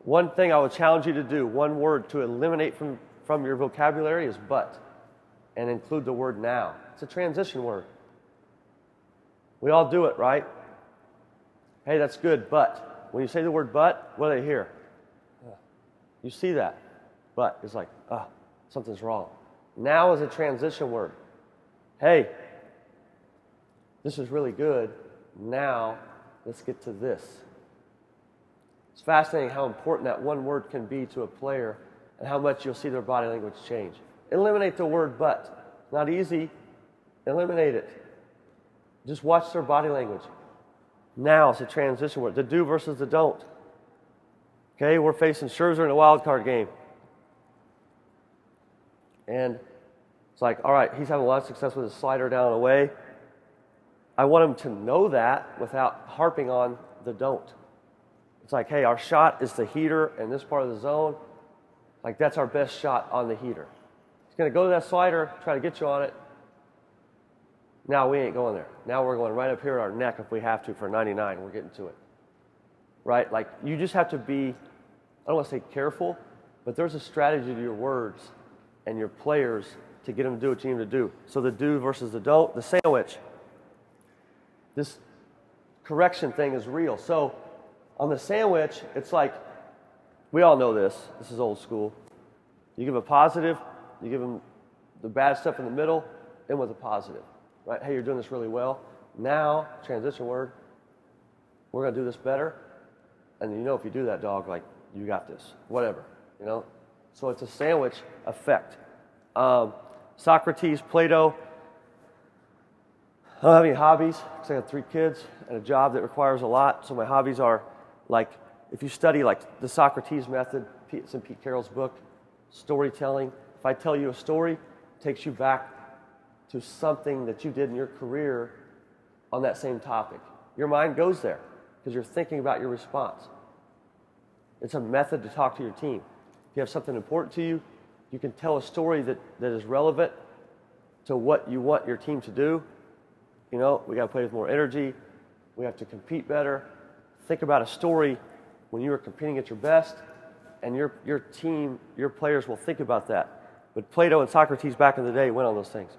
One thing I would challenge you to do, one word to eliminate from your vocabulary is but, and include the word now. It's a transition word. We all do it, right? Hey, that's good, but. When you say the word but, what do they hear? You see that. But it's like, something's wrong. Now is a transition word. Hey, this is really good. Now, let's get to this. It's fascinating how important that one word can be to a player and how much you'll see their body language change. Eliminate the word but. Not easy. Eliminate it. Just watch their body language. Now is a transition word. The do versus the don't. Okay, we're facing Scherzer in a wild card game. And it's like, all right, he's having a lot of success with his slider down and away. I want him to know that without harping on the don't. It's like, hey, our shot is the heater in this part of the zone. Like, that's our best shot on the heater. He's going to go to that slider, try to get you on it. Now we ain't going there. Now we're going right up here at our neck if we have to for 99. We're getting to it. Right? Like, you just have to be, I don't want to say careful, but there's a strategy to your words and your players to get them to do what you need them to do. So the do versus the don't, the sandwich. This correction thing is real. So on the sandwich, it's like, we all know this. This is old school. You give a positive, you give them the bad stuff in the middle, and with a positive. Right? Hey, you're doing this really well. Now, transition word, we're going to do this better. And you know if you do that, dog, like, you got this. Whatever, you know? So it's a sandwich effect. Socrates, Plato. I don't have any hobbies because I have 3 kids and a job that requires a lot. So my hobbies are, like, if you study, like, the Socrates method, it's in Pete Carroll's book, storytelling. If I tell you a story, it takes you back to something that you did in your career on that same topic. Your mind goes there because you're thinking about your response. It's a method to talk to your team. If you have something important to you, you can tell a story that is relevant to what you want your team to do. You know, we got to play with more energy. We have to compete better. Think about a story when you are competing at your best, and your team, your players will think about that. But Plato and Socrates back in the day went on those things.